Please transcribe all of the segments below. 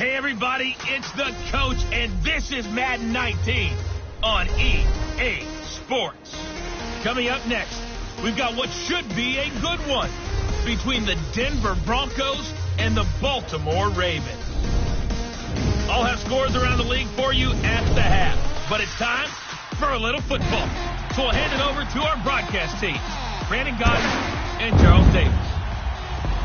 Hey, everybody, it's the coach, and this is Madden 19 on EA Sports. Coming up next, we've got what should be a good one between the Denver Broncos and the Baltimore Ravens. I'll have scores around the league for you at the half, but it's time for a little football. So we'll hand it over to our broadcast team, Brandon Godden and Charles Davis.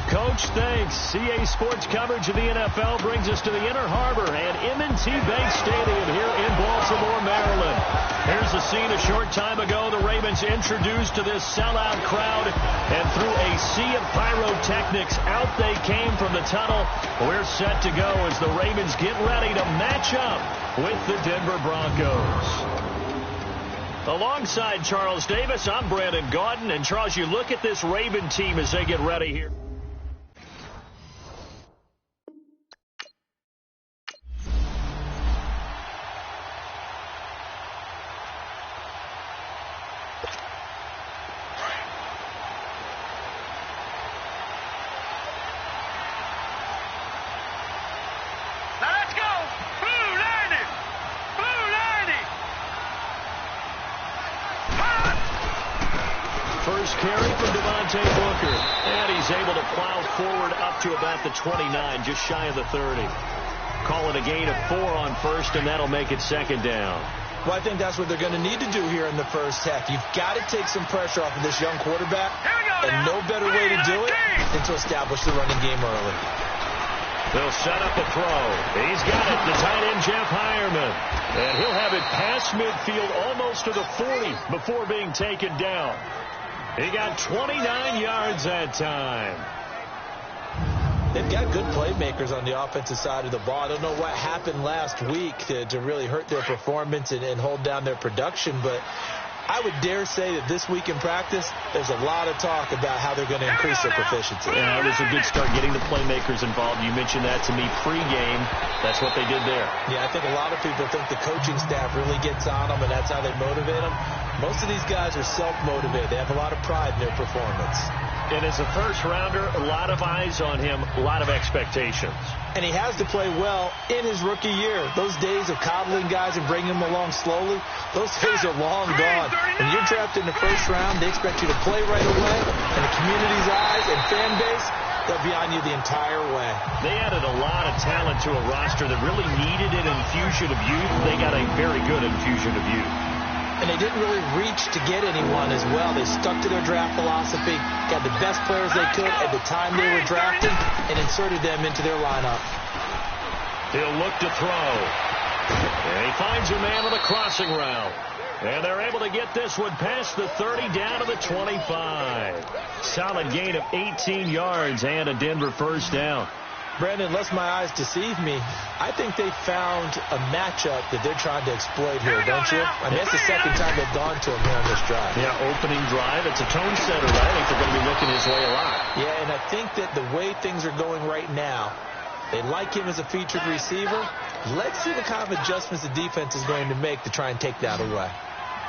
Coach, thanks. CA Sports coverage of the NFL brings us to the Inner Harbor and M&T Bank Stadium here in Baltimore, Maryland. Here's the scene a short time ago. The Ravens introduced to this sellout crowd, and through a sea of pyrotechnics, out they came from the tunnel. We're set to go as the Ravens get ready to match up with the Denver Broncos. Alongside Charles Davis, I'm Brandon Godden. And Charles, you look at this Raven team as they get ready here. And he's able to plow forward up to about the 29, just shy of the 30. Call it a gain of 4 on first, and that'll make it second down. Well, I think that's what they're going to need to do here in the first half. You've got to take some pressure off of this young quarterback, and no better way to do it than to establish the running game early. They'll set up a throw. He's got it, the tight end, Jeff Hireman. And he'll have it past midfield almost to the 40 before being taken down. He got 29 yards that time. They've got good playmakers on the offensive side of the ball. I don't know what happened last week to really hurt their performance and hold down their production, but I would dare say that this week in practice, there's a lot of talk about how they're going to increase their proficiency. Yeah, it was a good start getting the playmakers involved. You mentioned that to me pregame. That's what they did there. Yeah, I think a lot of people think the coaching staff really gets on them, and that's how they motivate them. Most of these guys are self-motivated. They have a lot of pride in their performance. And as a first-rounder, a lot of eyes on him, a lot of expectations. And he has to play well in his rookie year. Those days of coddling guys and bringing them along slowly, those days are long gone. When you're drafted in the first round, they expect you to play right away. And the community's eyes and fan base, they'll be on you the entire way. They added a lot of talent to a roster that really needed an infusion of youth. They got a very good infusion of youth. And they didn't really reach to get anyone as well. They stuck to their draft philosophy, got the best players they could at the time they were drafted, and inserted them into their lineup. He'll look to throw. And he finds a man on the crossing route. And they're able to get this one past the 30 down to the 25. Solid gain of 18 yards and a Denver first down. Brandon, unless my eyes deceive me, I think they found a matchup that they're trying to exploit here, don't you? I mean, that's the second time they've gone to him here on this drive. Yeah, opening drive. It's a tone setter, right? I think they're going to be looking his way a lot. Yeah, and I think that the way things are going right now, they like him as a featured receiver. Let's see what kind of adjustments the defense is going to make to try and take that away.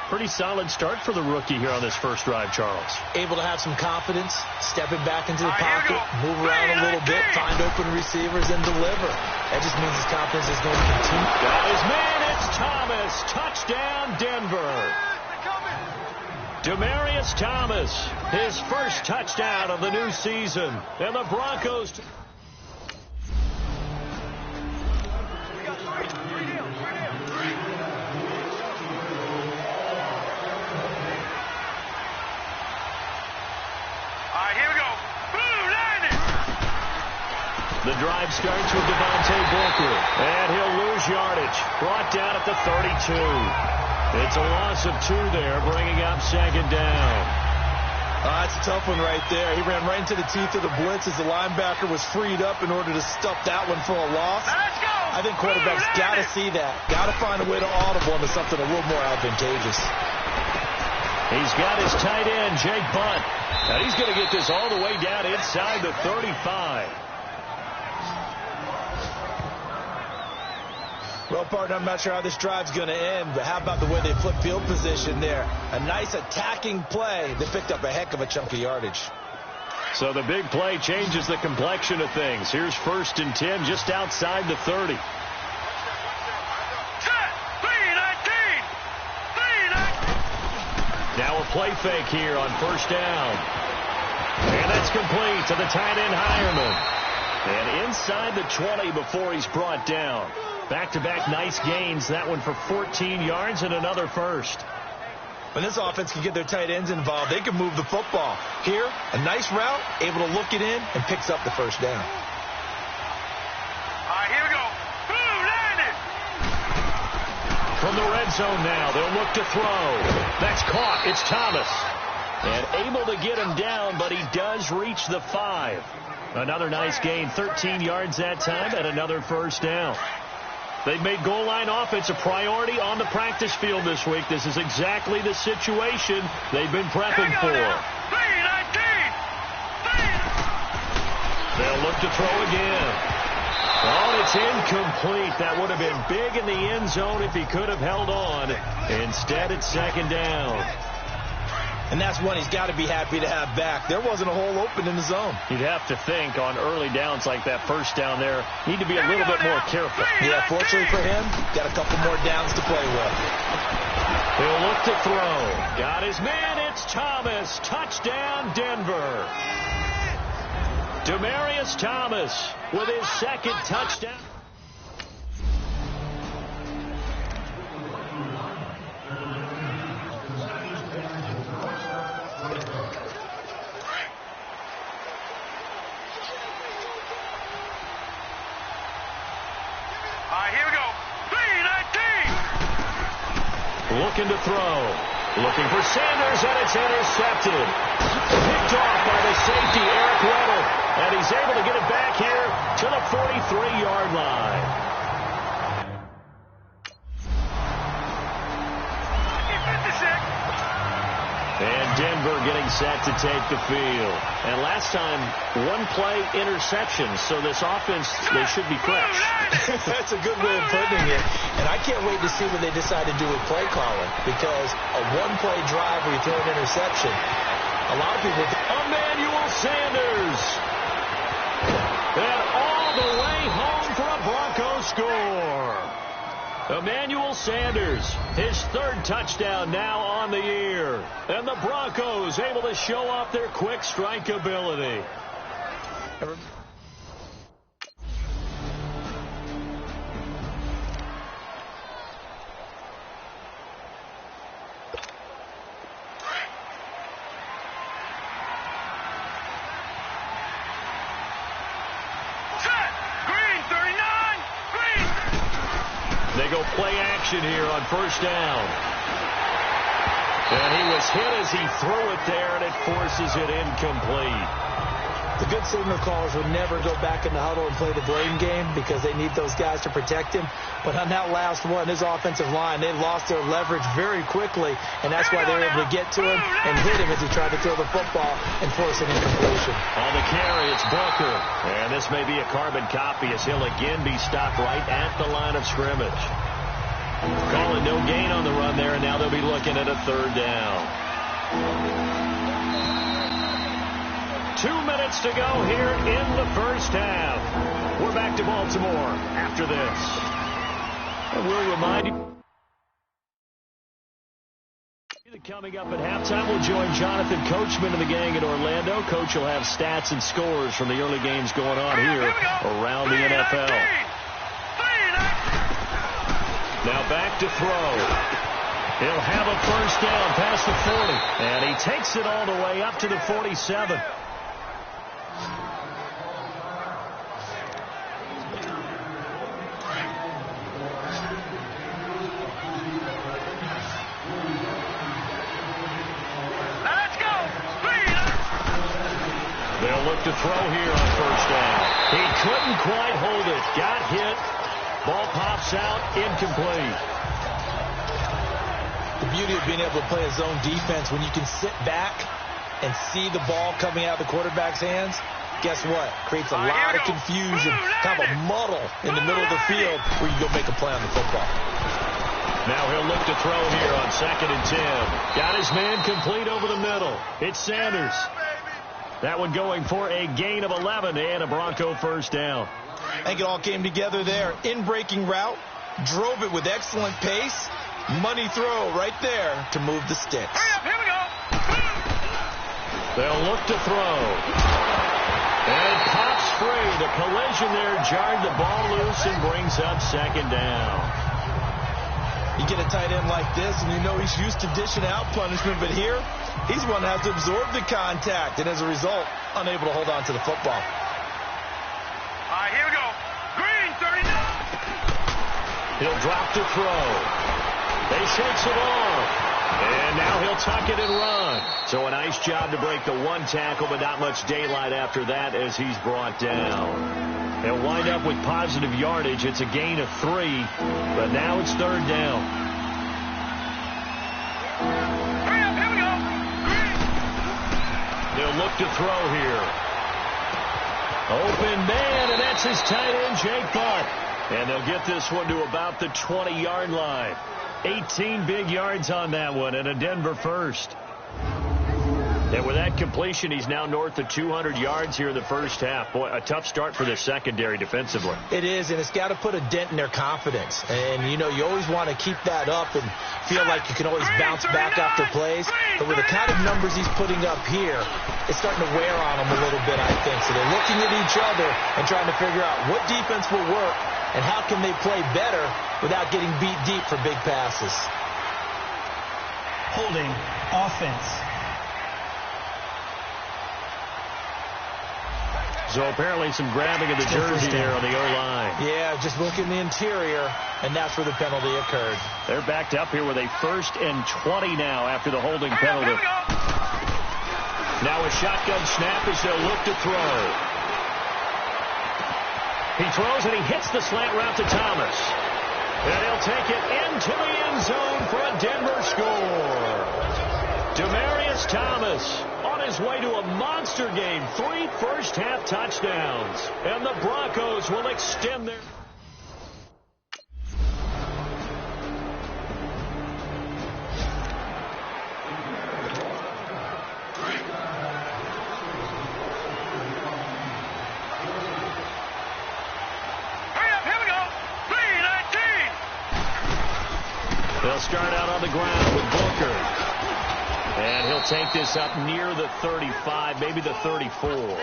Pretty solid start for the rookie here on this first drive, Charles. Able to have some confidence, stepping back into the pocket, move around a little bit, find open receivers, and deliver. That just means his confidence is going to continue. Got his man, it's Thomas. Touchdown, Denver. Demaryius Thomas, his first touchdown of the new season. And the Broncos... The drive starts with Devontae Booker, and he'll lose yardage. Brought down at the 32. It's a loss of 2 there, bringing up second down. That's a tough one right there. He ran right into the teeth of the blitz as the linebacker was freed up in order to stuff that one for a loss. I think quarterbacks got to see that. Got to find a way to audible into something a little more advantageous. He's got his tight end, Jake Bunt. Now he's going to get this all the way down inside the 35. Well, partner, I'm not sure how this drive's going to end, but how about the way they flip field position there? A nice attacking play that picked up a heck of a chunk of yardage. So the big play changes the complexion of things. Here's 1st and 10 just outside the 30. Now a play fake here on 1st down. And that's complete to the tight end Hireman. And inside the 20 before he's brought down. Back-to-back nice gains. That one for 14 yards and another first. When this offense can get their tight ends involved, they can move the football. Here, a nice route, able to look it in, and picks up the 1st down. All right, here we go. Boom, landed. From the red zone now, they'll look to throw. That's caught. It's Thomas. And able to get him down, but he does reach the 5. Another nice gain, 13 yards that time, and another 1st down. They've made goal line offense a priority on the practice field this week. This is exactly the situation they've been prepping for. They'll look to throw again. Oh, it's incomplete. That would have been big in the end zone if he could have held on. Instead, it's 2nd down. And that's one he's got to be happy to have back. There wasn't a hole open in the zone. You'd have to think on early downs like that 1st down there, need to be a little bit more careful. Yeah, fortunately for him, got a couple more downs to play with. He'll look to throw. Got his man. It's Thomas. Touchdown, Denver. Demaryius Thomas with his 2nd touchdown. Looking to throw. Looking for Sanders, and it's intercepted. Picked off by the safety, Eric Weddle. And he's able to get it back here to the 43-yard line. And Denver getting set to take the field. And last time, 1-play interception. So this offense, they should be fresh. That's a good way of putting it. And I can't wait to see what they decide to do with play calling. Because a 1-play drive where you throw an interception, a lot of people... Emmanuel Sanders. And all the way home for a Broncos score. Emmanuel Sanders, his 3rd touchdown now on the year. And the Broncos able to show off their quick strike ability. They go play action here on 1st down. And he was hit as he threw it there, and it forces it incomplete. The good signal callers would never go back in the huddle and play the blame game because they need those guys to protect him. But on that last one, his offensive line, they lost their leverage very quickly, and that's why they were able to get to him and hit him as he tried to throw the football and force an incompletion. On the carry, it's Booker. And this may be a carbon copy as he'll again be stopped right at the line of scrimmage. Calling no gain on the run there, and now they'll be looking at a 3rd down. 2 minutes to go here in the 1st half. We're back to Baltimore after this. And we'll remind you that coming up at halftime, we'll join Jonathan Coachman and the gang in Orlando. Coach will have stats and scores from the early games going on here around the NFL. Now back to throw. He'll have a 1st down past the 40. And he takes it all the way up to the 47. They'll look to throw here on 1st down. He couldn't quite hold it. Got hit. Ball pops out. Incomplete. The beauty of being able to play a zone defense when you can sit back and see the ball coming out of the quarterback's hands, guess what? Creates a lot of confusion, kind of a muddle in the middle of the field where you go make a play on the football. Now he'll look to throw here on 2nd and 10. Got his man complete over the middle. It's Sanders. That one going for a gain of 11 and a Bronco first down. I think it all came together there. In-breaking route, drove it with excellent pace. Money throw right there to move the sticks. Hurry up, here we go. They'll look to throw. And it pops free. The collision there jarred the ball loose and brings up second down. You get a tight end like this, and you know he's used to dishing out punishment, but here, he's one that has to absorb the contact, and as a result, unable to hold on to the football. All right, here we go. Green, 39. He'll drop to throw. They shakes it off. And now he'll tuck it and run. So a nice job to break the one tackle, but not much daylight after that as he's brought down. They'll wind up with positive yardage. It's a gain of 3, but now it's third down. Hurry up, here we go. They'll look to throw here. Open man, and that's his tight end, Jake Buck. And they'll get this one to about the 20-yard line. 18 big yards on that one, and a Denver first. And with that completion, he's now north of 200 yards here in the first half. Boy, a tough start for the secondary defensively. It is, and it's got to put a dent in their confidence. And, you know, you always want to keep that up and feel like you can always bounce back after plays. But with the kind of numbers he's putting up here, it's starting to wear on them a little bit, I think. So they're looking at each other and trying to figure out what defense will work and how can they play better without getting beat deep for big passes. Holding offense. So apparently some grabbing of the jersey there on the O-line. Yeah, just look in the interior, and that's where the penalty occurred. They're backed up here with a 1st and 20 now after the holding penalty. Now a shotgun snap as they'll look to throw. He throws and he hits the slant route to Thomas. And he'll take it into the end zone for a Denver score. Demaryius Thomas on his way to a monster game. 3 first-half touchdowns. And the Broncos will extend their... They'll start out on the ground with Booker. And he'll take this up near the 35, maybe the 34.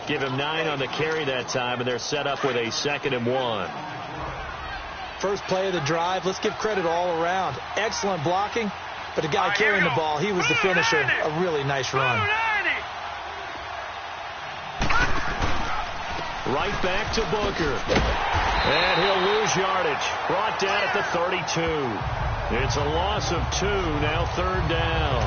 Give him 9 on the carry that time, and they're set up with a 2nd and 1. First play of the drive, let's give credit all around. Excellent blocking, but the guy carrying the ball, he was the finisher. A really nice run. Right back to Booker. And he'll lose yardage. Brought down at the 32. It's a loss of 2, now 3rd down.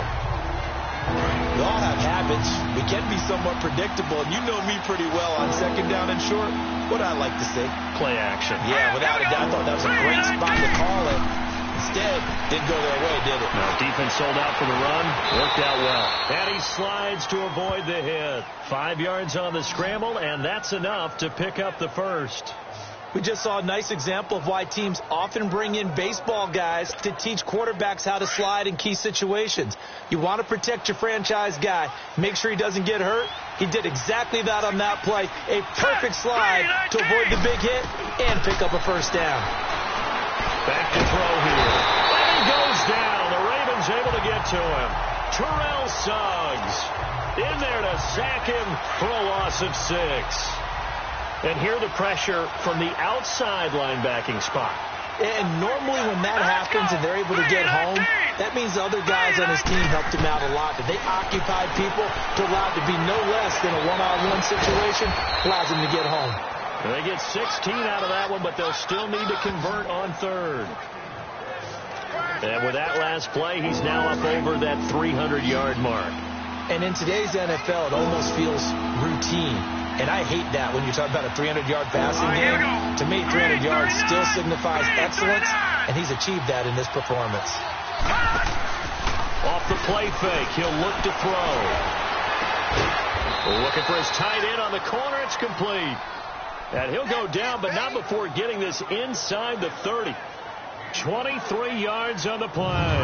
We all have habits. We can be somewhat predictable, and you know me pretty well on 2nd down and short. What I like to say? Play action. Yeah, without a doubt. I thought that was a great spot to call it. Instead, didn't go their way, did it? No, defense sold out for the run. Worked out well. And he slides to avoid the hit. 5 yards on the scramble, and that's enough to pick up the first. We just saw a nice example of why teams often bring in baseball guys to teach quarterbacks how to slide in key situations. You want to protect your franchise guy. Make sure he doesn't get hurt. He did exactly that on that play. A perfect slide to avoid the big hit and pick up a first down. Back to throw here. And he goes down. The Ravens able to get to him. Terrell Suggs in there to sack him for a loss of 6. And here the pressure from the outside linebacking spot. And normally when that happens and they're able to get home, that means the other guys on his team helped him out a lot. That they occupied people to allow it to be no less than a one-on-one situation, allows him to get home. And they get 16 out of that one, but they'll still need to convert on 3rd. And with that last play, he's now up over that 300-yard mark. And in today's NFL, it almost feels routine. And I hate that when you talk about a 300-yard passing game. To me, 300 yards still signifies excellence, and he's achieved that in this performance. Off the play fake, he'll look to throw. Looking for his tight end on the corner. It's complete. And he'll go down, but not before getting this inside the 30. 23 yards on the play.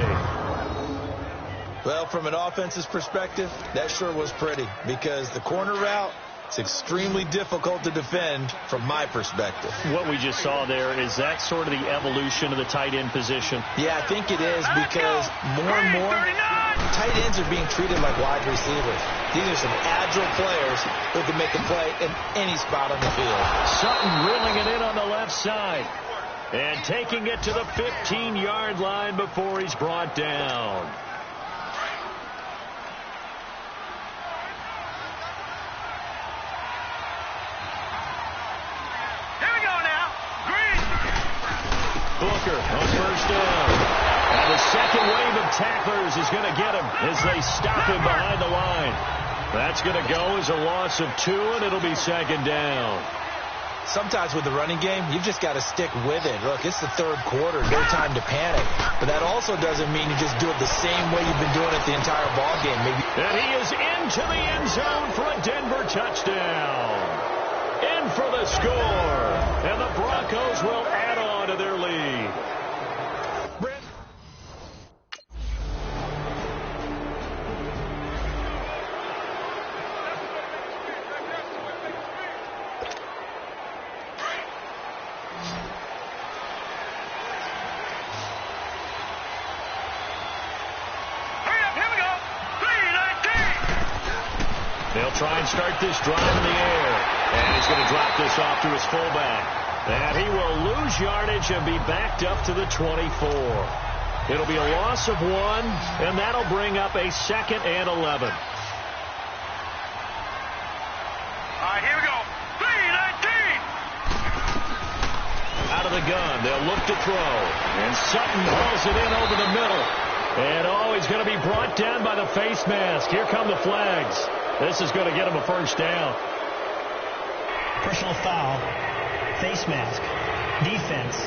Well, from an offense's perspective, that sure was pretty because the corner route, it's extremely difficult to defend from my perspective. What we just saw there, is that sort of the evolution of the tight end position? Yeah, I think it is because more and more tight ends are being treated like wide receivers. These are some agile players who can make a play in any spot on the field. Sutton reeling it in on the left side and taking it to the 15-yard line before he's brought down. Booker on first down. And the second wave of tacklers is going to get him as they stop him behind the line. That's going to go as a loss of 2, and it'll be second down. Sometimes with the running game, you've just got to stick with it. Look, it's the third quarter, no time to panic. But that also doesn't mean you just do it the same way you've been doing it the entire ball game. And he is into the end zone for a Denver touchdown. In for the score. And the Broncos will add on to their lead. They'll try and start this drive in the air. And he's going to drop this off to his fullback. And he will lose yardage and be backed up to the 24. It'll be a loss of 1, and that'll bring up a 2nd and 11. All right, here we go. 3-19. Out of the gun, they'll look to throw. And Sutton hauls it in over the middle. And, he's going to be brought down by the face mask. Here come the flags. This is going to get him a first down. Personal foul, face mask, defense.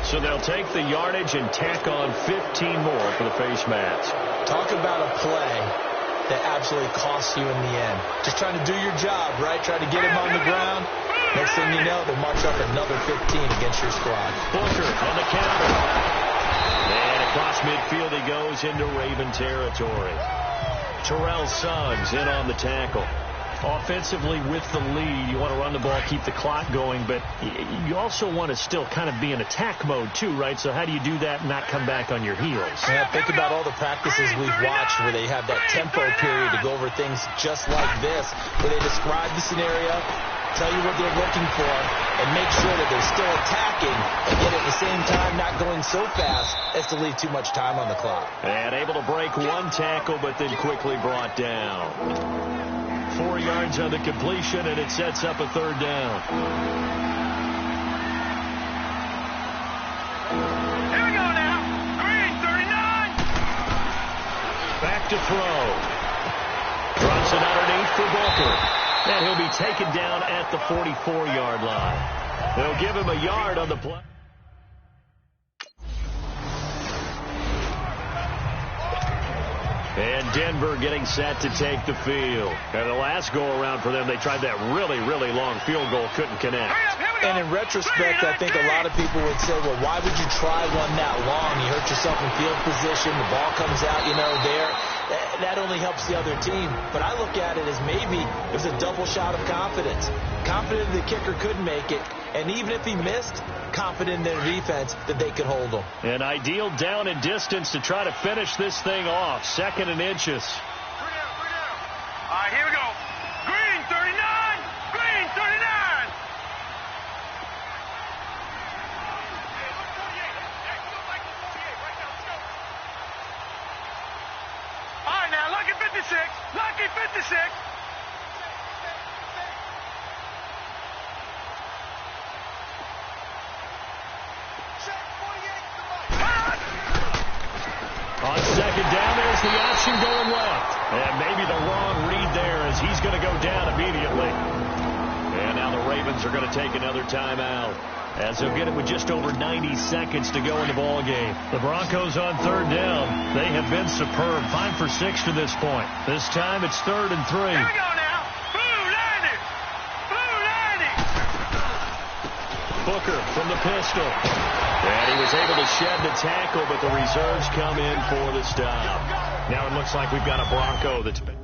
So they'll take the yardage and tack on 15 more for the face mask. Talk about a play that absolutely costs you in the end. Just trying to do your job, right? Trying to get him on the ground. Next thing you know, they march up another 15 against your squad. Booker on the counter. And across midfield he goes into Raven territory. Terrell Suggs in on the tackle. Offensively with the lead, you want to run the ball, keep the clock going, but you also want to still kind of be in attack mode too, right? So how do you do that and not come back on your heels? Yeah, think about all the practices we've watched where they have that tempo period to go over things just like this, where they describe the scenario, tell you what they're looking for, and make sure that they're still attacking, and yet at the same time not going so fast as to leave too much time on the clock. And able to break one tackle, but then quickly brought down. 4 yards on the completion, and it sets up a third down. Here we go now. Green, 39. Back to throw. Drops it underneath for Booker. And he'll be taken down at the 44-yard line. They'll give him a yard on the play. And Denver getting set to take the field. And the last go-around for them, they tried that really, really long field goal, couldn't connect. And in retrospect, I think a lot of people would say, well, why would you try one that long? You hurt yourself in field position, the ball comes out, there. That only helps the other team. But I look at it as maybe it was a double shot of confidence. Confident the kicker could make it, and even if he missed, confident in their defense that they could hold him. An ideal down and distance to try to finish this thing off. 2nd and inches. All right, here we go. Green, 39. Green, 39. All right, now, lucky 56. Lucky 56. On second down, there's the option going left. And maybe the wrong read there as he's going to go down immediately. And now the Ravens are going to take another timeout as they'll get it with just over 90 seconds to go in the ball game. The Broncos on third down. They have been superb. 5 for 6 to this point. This time it's 3rd and 3. Here we go now. Blue 90. Blue 90. Booker from the pistol. And he was able to shed the tackle, but the reserves come in for the stop. Now it looks like we've got a Bronco that's been...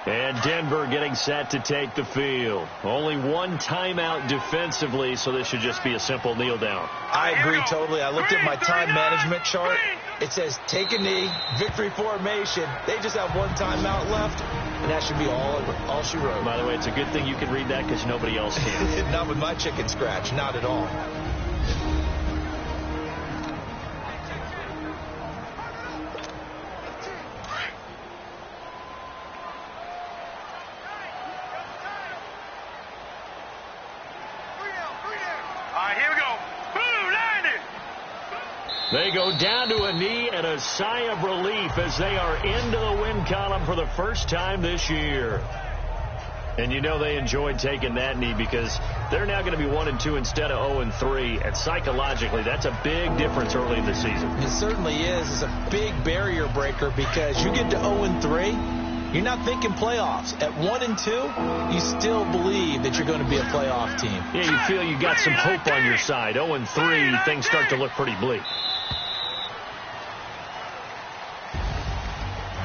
And Denver getting set to take the field. Only one timeout defensively, so this should just be a simple kneel down. I agree totally. I looked at my time management chart. It says take a knee, victory formation. They just have one timeout left, and that should be all she wrote. By the way, it's a good thing you can read that because nobody else can. Not with my chicken scratch, not at all. They go down to a knee and a sigh of relief as they are into the win column for the first time this year. And you know they enjoyed taking that knee because they're now going to be 1-2 instead of 0-3. And psychologically, that's a big difference early in the season. It certainly is. It's a big barrier breaker because you get to 0-3, you're not thinking playoffs. At 1-2, you still believe that you're going to be a playoff team. Yeah, you feel you got some hope on your side. 0-3, things start to look pretty bleak.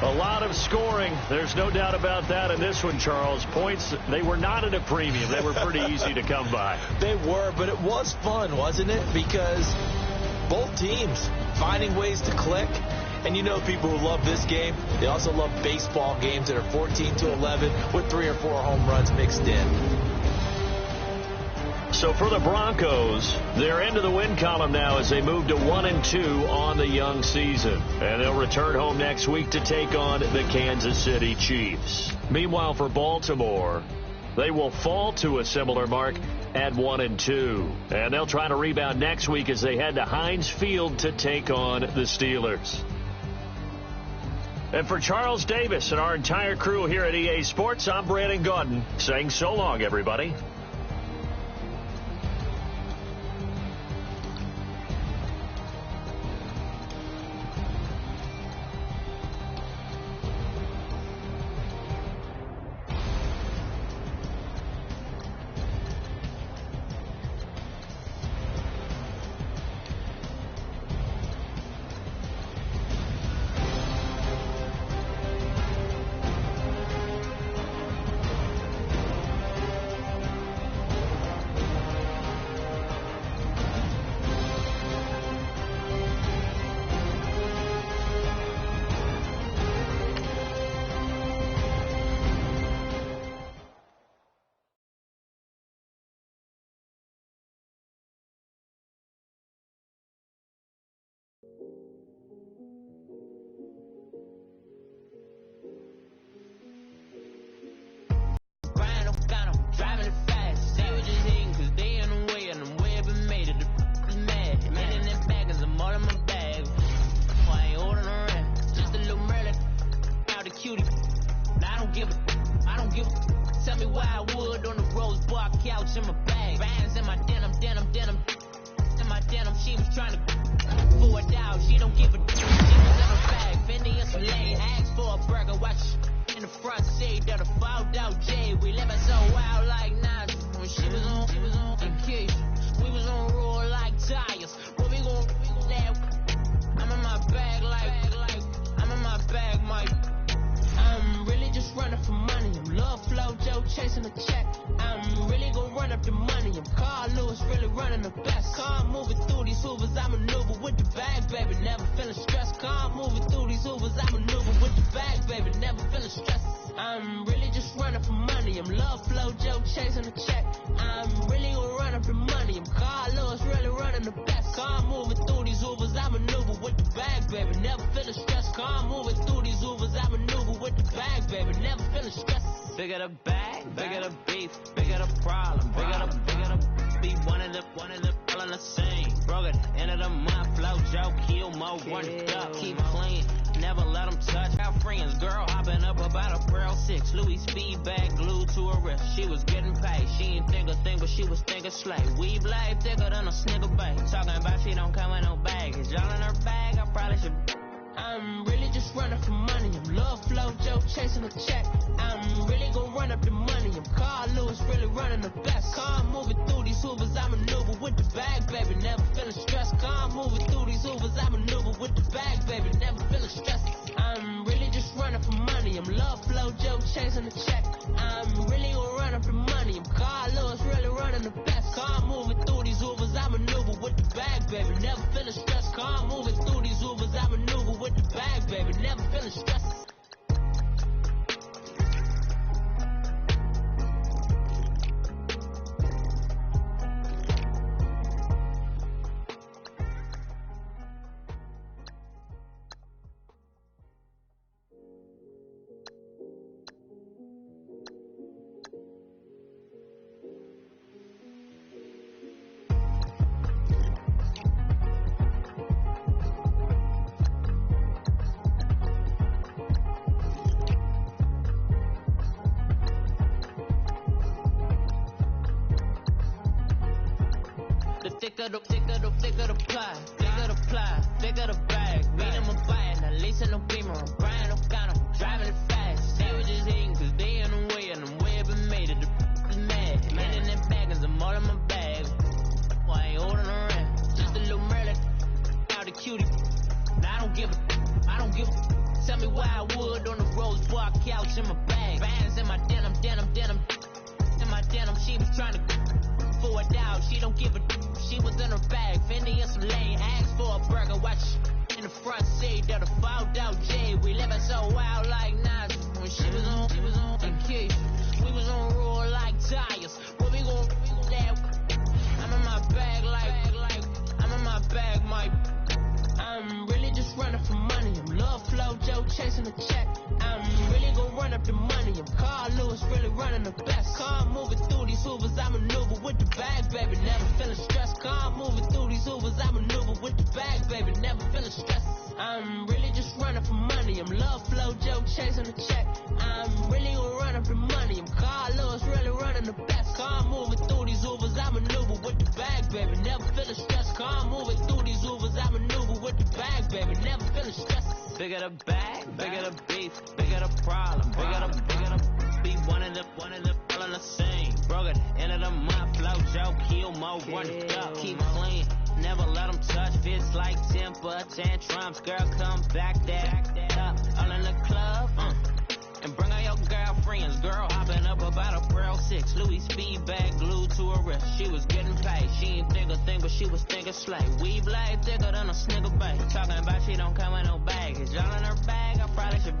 A lot of scoring. There's no doubt about that in this one, Charles. Points, they were not at a premium. They were pretty easy to come by. They were, but it was fun, wasn't it? Because both teams finding ways to click. And you know people who love this game, they also love baseball games that are 14-11 with 3 or 4 home runs mixed in. So for the Broncos, they're into the win column now as they move to 1-2 on the young season. And they'll return home next week to take on the Kansas City Chiefs. Meanwhile, for Baltimore, they will fall to a similar mark at 1-2. And they'll try to rebound next week as they head to Heinz Field to take on the Steelers. And for Charles Davis and our entire crew here at EA Sports, I'm Brandon Gaudin saying so long, everybody. I'm really just running for money. I'm love flow, Joe chasing a check. I'm really gonna run up the money. I'm Carl Lewis, really running the best. Car moving through these Hoovers, I maneuver with the bag, baby. Never feeling stressed. Car moving through these Hoovers, I maneuver with the bag, baby. Never feeling stressed. I'm really just running for money. I'm love flow, Joe chasing the check. I'm really gonna run up the money. I'm Carl Lewis, really running the best. Car moving through these Hoovers, I maneuver with the bag, baby. Never feeling stressed. Car moving through these Hoovers, I maneuver with the bag, baby. Never feeling stressed. Thicker the ply, thicker the bag. Beat him a bite, now lacing no beamer. I'm Brian O'Connor, driving it fast. They was just hating cause they in the way, and the way I've been made it, the is mad. Man in that bag, cause I'm all in my bag. Well, I ain't holding around, just a little Merlin, out the cutie. Now I don't give a, tell me why I would on the rose bar couch in my bag. Bands in my denim, in my denim, she was trying to for a doubt, she don't give a. She was in her bag, Fendi in some lane, asked for a burger, watch in the front seat of the fouled out J. We living so wild like Nas. When she was on the key, we was on roll like tires. What we gon' that? I'm in my bag like I'm in my bag, Mike. I'm really just running for money. I'm love flow, Joe chasing a check. I'm really gonna run up the money. I'm Carl Lewis, really running the best. Car moving through these Hoovers, I maneuver with the bag, baby. Never feeling stressed. Car moving through these Hoovers, I maneuver with the bag, baby. Never feeling stressed. I'm really just running for money. I'm love flow, Joe chasing a check. I'm really gonna run up the money. I'm Carl Lewis, really running the best. Car moving through these Hoovers, I maneuver with the bag, baby. Never feeling stressed. Car moving through these Hoovers, I maneuver with the bag, baby. Never feeling stressed. Bigger the bag, bigger the beef, bigger the problem, bigger the beef, one of the all in the same. Broke at the end of the month, flow Joe, kill mo, run it up, keep clean, never let them touch, fits like temper tantrums, girl come back that up, all in the club, and bring out your girlfriends, girl hopping up about a Pearl 6, Louis speed bag glued to her wrist, she was getting paid, she ain't think a thing, but she was thinking slay, we blade thicker than a snigger bag, talking about she don't come with no baggage, all in her bag, I probably should.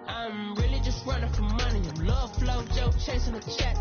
I'm really just running for money. I'm love flow, Joe chasing a check.